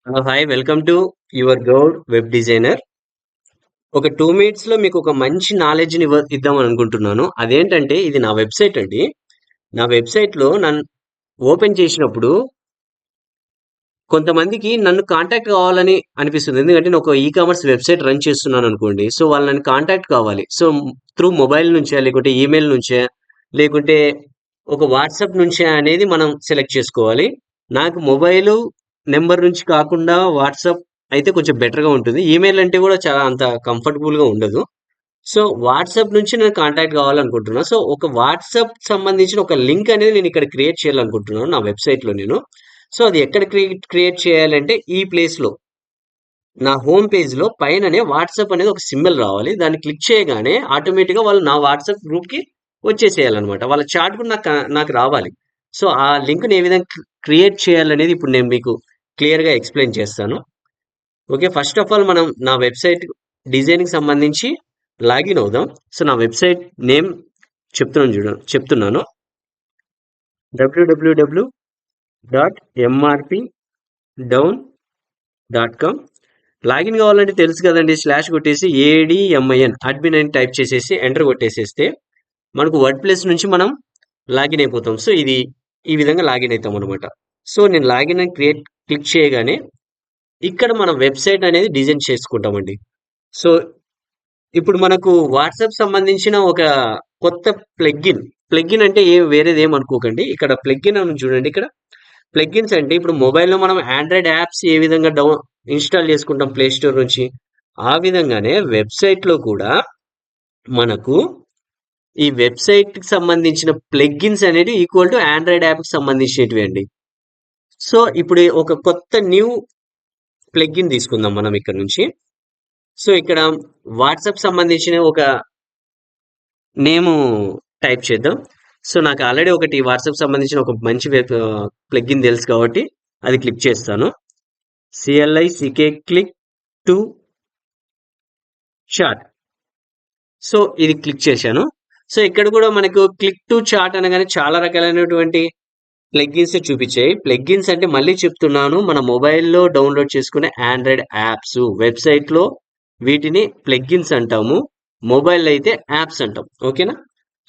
Hi welcome to your Goud web designer. ఒక 2 minutes లో మీకు ఒక మంచి నాలెడ్జ్ ని ఇద్దామని అనుకుంటున్నాను. అదేంటంటే ఇది నా వెబ్సైట్ అండి. నా వెబ్సైట్ లో నన్ను ఓపెన్ చేసినప్పుడు కొంతమందికి నన్ను కాంటాక్ట్ కావాలని అనిపిస్తుంది. ఎందుకంటే నేను ఒక కామర్స్ వెబ్సైట్ రన్ చేస్తున్నాను అనుకోండి. సో వాళ్ళు నన్ను కాంటాక్ట్ కావాలి. సో త్రూ మొబైల్ నుంచే, లేకుంటే ఈమెయిల్ నుంచే, లేకుంటే ఒక వాట్సాప్ నుంచే అనేది మనం సెలెక్ట్ చేసుకోవాలి. నాకు మొబైల్ నెంబర్ నుంచి కాకుండా వాట్సాప్ అయితే కొంచెం బెటర్గా ఉంటుంది. ఈమెయిల్ అంటే కూడా చాలా అంత కంఫర్టబుల్ గా ఉండదు. సో వాట్సాప్ నుంచి నేను కాంటాక్ట్ కావాలనుకుంటున్నా. సో ఒక వాట్సాప్ సంబంధించిన ఒక లింక్ అనేది నేను ఇక్కడ క్రియేట్ చేయాలనుకుంటున్నాను నా వెబ్సైట్ లో నేను. సో అది ఎక్కడ క్రియేట్ చేయాలంటే ఈ ప్లేస్ లో నా హోమ్ పేజ్ లో పైననే వాట్సాప్ అనేది ఒక సింబల్ రావాలి. దాన్ని క్లిక్ చేయగానే ఆటోమేటిక్ గా వాళ్ళు నా వాట్సాప్ గ్రూప్ కి వచ్చేసేయాలన్నమాట. వాళ్ళ చాట్ కూడా నాకు రావాలి. సో ఆ లింక్ ని ఏ విధంగా క్రియేట్ చేయాలనేది ఇప్పుడు నేను మీకు క్లియర్ గా ఎక్స్ప్లెయిన్ చేస్తాను. ఓకే, ఫస్ట్ ఆఫ్ ఆల్ మనం నా వెబ్సైట్ డిజైన్కి సంబంధించి లాగిన్ అవుదాం. సో నా వెబ్సైట్ నేమ్ చెప్తున్నాను. www.mrpdown.com. లాగిన్ కావాలంటే తెలుసు కదండి, స్లాష్ కొట్టేసి ADMIN అడ్మిన్ అని టైప్ చేసేసి ఎంటర్ కొట్టేసేస్తే మనకు వర్డ్ ప్లేస్ నుంచి మనం లాగిన్ అయిపోతాం. సో ఇది ఈ విధంగా లాగిన్ అవుతాం అనమాట. సో నేను లాగిన్ అని క్లిక్ చేయగానే ఇక్కడ మన వెబ్సైట్ అనేది డిజైన్ చేసుకుంటామండి. సో ఇప్పుడు మనకు వాట్సాప్ సంబంధించిన ఒక కొత్త ప్లగ్గిన్. ప్లగ్గిన్ అంటే వేరేది ఏమనుకోకండి. ఇక్కడ ప్లగ్గిన్ అని చూడండి. ఇక్కడ ప్లగ్గిన్స్ అంటే ఇప్పుడు మొబైల్లో మనం ఆండ్రాయిడ్ యాప్స్ ఏ విధంగా ఇన్స్టాల్ చేసుకుంటాం ప్లే స్టోర్ నుంచి, ఆ విధంగానే వెబ్సైట్ లో కూడా మనకు ఈ వెబ్సైట్ కి సంబంధించిన ప్లగ్గిన్స్ అనేది ఈక్వల్ టు ఆండ్రాయిడ్ యాప్ కి సంబంధించినవి అండి. సో ఇప్పుడు ఒక కొత్త న్యూ ప్లగ్గిన్ తీసుకుందాం మనం ఇక్కడ నుంచి. సో ఇక్కడ వాట్సాప్ సంబంధించిన ఒక నేము టైప్ చేద్దాం. సో నాకు ఆల్రెడీ ఒకటి వాట్సాప్ సంబంధించిన ఒక మంచి ప్లగ్గిన్ తెలుసు కాబట్టి అది క్లిక్ చేస్తాను. CLICK click to chat. So ఇది క్లిక్ చేశాను. సో ఇక్కడ కూడా మనకు క్లిక్ టు చాట్ అనగానే చాలా రకాలైనటువంటి ప్లగ్గిన్స్ చూపించాయి. ప్లగ్గిన్స్ అంటే మళ్ళీ చెప్తున్నాను, మన మొబైల్లో డౌన్లోడ్ చేసుకునే ఆండ్రాయిడ్ యాప్స్, వెబ్సైట్ లో వీటిని ప్లగ్గిన్స్ అంటాము, మొబైల్ అయితే యాప్స్ అంటాం. ఓకేనా?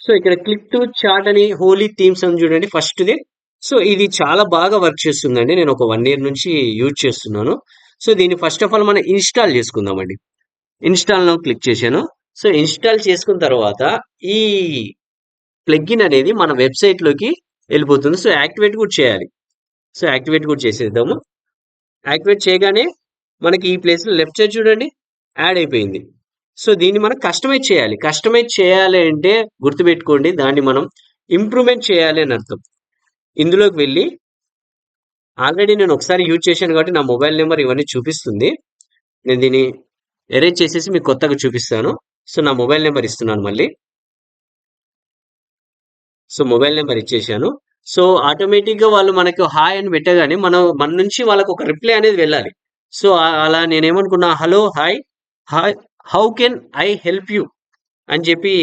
సో ఇక్కడ క్లిక్ టు చాట్ అని హోలీ థీమ్స్ అని చూడండి ఫస్ట్ది. సో ఇది చాలా బాగా వర్క్ చేస్తుందండి. నేను ఒక 1 year నుంచి యూజ్ చేస్తున్నాను. సో దీన్ని ఫస్ట్ ఆఫ్ ఆల్ మనం ఇన్స్టాల్ చేసుకుందామండి. ఇన్స్టాల్ నౌ క్లిక్ చేశాను. సో ఇన్స్టాల్ చేసుకున్న తర్వాత ఈ ప్లగ్గిన్ అనేది మన వెబ్సైట్ లోకి వెళ్ళిపోతుంది. సో యాక్టివేట్ కూడా చేయాలి. సో యాక్టివేట్ కూడా చేసేద్దాము. యాక్టివేట్ చేయగానే మనకి ఈ ప్లేస్ లో లెఫ్ట్ సైడ్ చూడండి యాడ్ అయిపోయింది. సో దీన్ని మనం కస్టమైజ్ చేయాలి. కస్టమైజ్ చేయాలి అంటే గుర్తుపెట్టుకోండి, దాన్ని మనం ఇంప్రూవ్మెంట్ చేయాలి అని అర్థం. ఇందులోకి వెళ్ళి ఆల్రెడీ నేను ఒకసారి యూజ్ చేశాను కాబట్టి నా మొబైల్ నెంబర్ ఇవన్నీ చూపిస్తుంది. నేను దీన్ని ఎరేజ్ చేసేసి మీకు కొత్తగా చూపిస్తాను. సో నా మొబైల్ నెంబర్ ఇస్తున్నాను మళ్ళీ. సో మొబైల్ నెంబర్ ఇచ్చేసాను. సో ఆటోమేటిక్ గా వాళ్ళు మనకు హాయ్ అని పెట్టగానే మన నుంచి వాళ్ళకు ఒక రిప్లై అనేది వెళ్ళాలి. సో అలా నేనేమనుకున్నా, hello hi, hi, how can I help you అని చెప్పి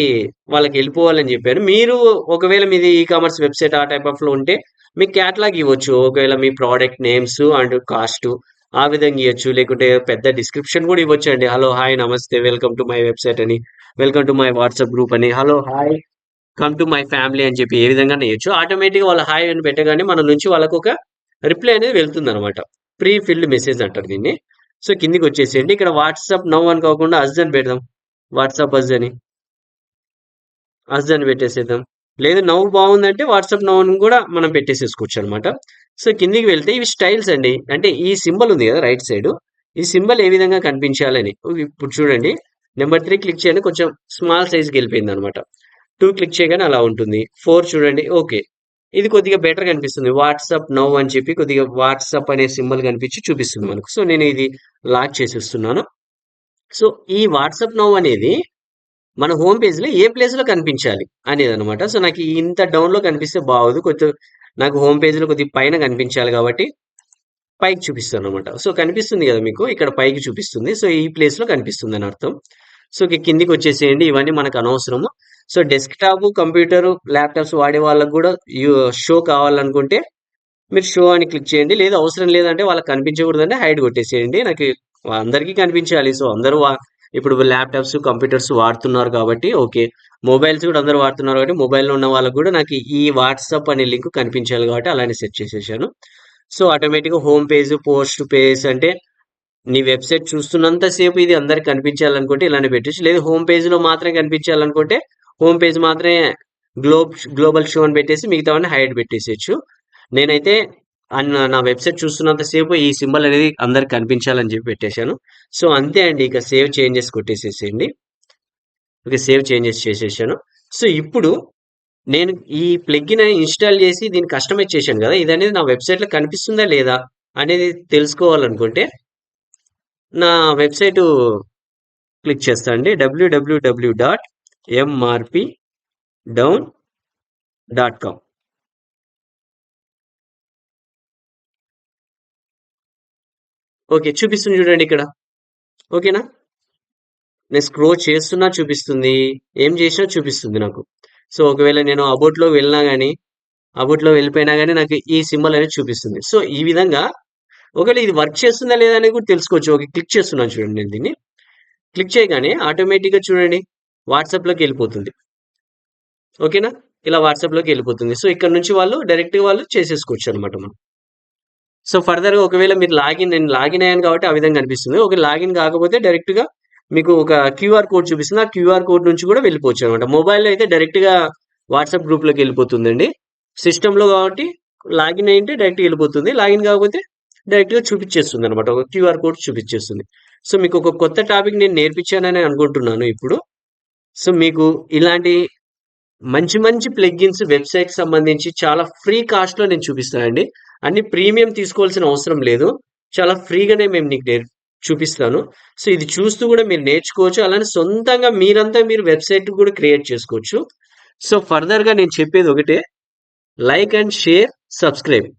వాళ్ళకి వెళ్ళిపోవాలని చెప్పారు. మీరు ఒకవేళ మీది కామర్స్ వెబ్సైట్ ఆ టైప్ ఆఫ్ లో ఉంటే మీకు క్యాటలాగ్ ఇవ్వచ్చు. ఒకవేళ మీ ప్రోడక్ట్ నేమ్స్ అండ్ కాస్ట్ ఆ విధంగా ఇవ్వచ్చు. లేకుంటే పెద్ద డిస్క్రిప్షన్ కూడా ఇవ్వచ్చు అండి. హలో హాయ్ నమస్తే, వెల్కమ్ టు మై వెబ్సైట్ అని, welcome to my WhatsApp group అని, hello hi come to my family అని చెప్పి ఏ విధంగా ఇవ్వచ్చు. ఆటోమేటిక్ గా వాళ్ళ హాయ్ అని పెట్టగానే మన నుంచి వాళ్ళకు ఒక రిప్లై అనేది వెళ్తుంది అనమాట. ప్రీ ఫిల్డ్ మెసేజ్ అంటారు దీన్ని. సో కిందికి వచ్చేసేయండి. ఇక్కడ వాట్సాప్ నౌ అని కాకుండా అజ్ అని పెడదాం. వాట్సాప్ అజ్ అని పెట్టేసేద్దాం. లేదు నవ్వు బాగుందంటే వాట్సాప్ నవ్వు అని కూడా మనం పెట్టేసేసుకోవచ్చు అనమాట. సో కిందికి వెళ్తే ఇవి స్టైల్స్ అండి. అంటే ఈ సింబల్ ఉంది కదా రైట్ సైడ్, ఈ సింబల్ ఏ విధంగా కనిపించాలని ఇప్పుడు చూడండి. నెంబర్ 3 క్లిక్ చేయండి, కొంచెం స్మాల్ సైజ్కి వెళ్ళిపోయింది అనమాట. 2 క్లిక్ చేయగానే అలా ఉంటుంది. 4 చూడండి, ఓకే, ఇది కొద్దిగా బెటర్ కనిపిస్తుంది. వాట్సాప్ నౌ అని చెప్పి కొద్దిగా వాట్సాప్ అనే సింబల్ కనిపించి చూపిస్తుంది మనకు. సో నేను ఇది లాక్ చేసేస్తున్నాను. సో ఈ వాట్సాప్ నౌ అనేది మన హోమ్ పేజ్ లో ఏ ప్లేస్ లో కనిపించాలి అనేది అనమాట. సో నాకు ఇంత డౌన్ లో కనిపిస్తే బాగోదు, కొంచెం నాకు హోమ్ పేజ్ లో కొద్దిగా పైన కనిపించాలి కాబట్టి పైకి చూపిస్తాను అనమాట. సో కనిపిస్తుంది కదా మీకు, ఇక్కడ పైకి చూపిస్తుంది. సో ఈ ప్లేస్ లో కనిపిస్తుంది అని అర్థం. సో కిందికి వచ్చేసేయండి, ఇవన్నీ మనకు అనవసరము. సో డెస్క్టాప్ కంప్యూటర్ ల్యాప్టాప్స్ వాడే వాళ్ళకు కూడా షో కావాలనుకుంటే మీరు షో అని క్లిక్ చేయండి. లేదు అవసరం లేదంటే వాళ్ళకి కనిపించకూడదంటే హైడ్ కొట్టేసేయండి. నాకు అందరికీ కనిపించాలి. సో, అందరూ ఇప్పుడు ల్యాప్‌టాప్స్, కంప్యూటర్స్ వాడుతున్నారు కాబట్టి ఓకే. మొబైల్స్ కూడా అందరూ వాడుతున్నారు కాబట్టి మొబైల్‌లో ఉన్న వాళ్ళకి కూడా నాకు ఈ వాట్సాప్ అనే లింక్ కనిపించాలి కాబట్టి అలానే సెట్ చేసేసాను. సో, ఆటోమేటిక్‌గా హోమ్ పేజ్, పోస్ట్ పేజ్ అంటే నీ వెబ్‌సైట్ చూస్తున్నంత సేపు ఇది అందరికి కనిపించాలనుకుంటే ఇలానే పెట్టొచ్చు. లేదు హోమ్ పేజ్‌లో మాత్రమే కనిపించాలనుకుంటే హోమ్ పేజ్ మాత్రమే గ్లోబల్ షో అని పెట్టేసి మిగతావన్నీ హైడ్ పెట్టేసేయొచ్చు. నేనైతే నా వెబ్‌సైట్ చూస్తున్నంత సేపు ఈ సింబల్ అనేది అందరికి కనిపించాలని చెప్పి పెట్టేశాను. సో, అంతే అండి. ఇక సేవ్ చేంజెస్ కొట్టేసేసేయండి. ఓకే. సేవ్ చేంజెస్ చేసేసాను. సో, ఇప్పుడు నేను ఈ ప్లగిన్ అని ఇన్‌స్టాల్ చేసి దీన్ని కస్టమైజ్ చేశాను గదా! ఇదనేది నా వెబ్‌సైట్‌లో కనిపిస్తుందా లేదా అనేది తెలుసుకోవాలనుకుంటే నా వెబ్‌సైటు క్లిక్ చేస్తా అండి. www.mrpdown.com. ఓకే. చూపిస్తుంది చూడండి ఇక్కడ. ఓకేనా? నేను స్క్రోల్ చేస్తున్నా చూపిస్తుంది. ఏం చేసినా చూపిస్తుంది నాకు. సో, ఒకవేళ నేను అబౌట్‌లోకి వెళ్ళినా గాని, అబౌట్‌లో వెళ్ళిపోయినా గాని నాకు ఈ సింబల్ అనేది చూపిస్తుంది. సో, ఈ విధంగా ఒకవేళ ఇది వర్క్ చేస్తుందా లేదా అనేది కూడా తెలుసుకోవచ్చు. ఓకే. క్లిక్ చేస్తున్నాను చూడండి నేను దీన్ని. క్లిక్ చేయగానే ఆటోమేటిక్‌గా చూడండి వాట్సాప్‌లోకెళ్ళిపోతుంది. ఓకేనా? ఇలా వాట్సాప్‌లోకెళ్ళిపోతుంది. సో, ఇక్కడ నుంచి డైరెక్ట్‌గా వాళ్ళు చేసేసుకోవచ్చనమాట మనం. సో, ఫర్దర్‌గా ఒకవేళ మీరు నేను లాగిన్ అయ్యాను కాబట్టి ఆ విధంగా కనిపిస్తుంది. ఒకవేళ లాగిన్ కాకపోతే డైరెక్ట్‌గా మీకు ఒక క్యూఆర్ కోడ్ చూపిస్తుంది. ఆ క్యూఆర్ కోడ్ నుంచి కూడా వెళ్ళిపోవచ్చనమాట. మొబైల్‌లో అయితే డైరెక్ట్‌గా వాట్సాప్ గ్రూప్‌లోకెళ్ళిపోతుందండి. సిస్టమ్‌లో కాబట్టి లాగిన్ అయ్యుంటే డైరెక్ట్‌గా ఎళ్ళిపోతుంది. లాగిన్ కాకపోతే డైరెక్ట్‌గా చూపిచ్చేస్తుందనమాట. ఒక క్యూఆర్ కోడ్ చూపిచ్చేస్తుంది. సో, మీకు ఒక కొత్త టాపిక్ నేను నేర్పించానని అనుకుంటున్నాను ఇప్పుడు. సో, మీకు ఇలాంటి మంచి మంచి ప్లగిన్స్ వెబ్‌సైట్‌కి సంబంధించి చాలా ఫ్రీ కాస్ట్‌లో నేను చూపిస్తానండి. అన్ని ప్రీమియం తీసుకోవాల్సిన అవసరం లేదు. చాలా ఫ్రీగానే మేము నీకు చూపిస్తాను. సో, ఇది చూస్తూ కూడా మీరు నేర్చుకోవచ్చు. అలానే సొంతంగా మీరు వెబ్‌సైట్ కూడా క్రియేట్ చేసుకోవచ్చు. సో, ఫర్దర్‌గా నేను చెప్పేది ఒకటే లైక్ అండ్ షేర్, సబ్‌స్క్రైబ్.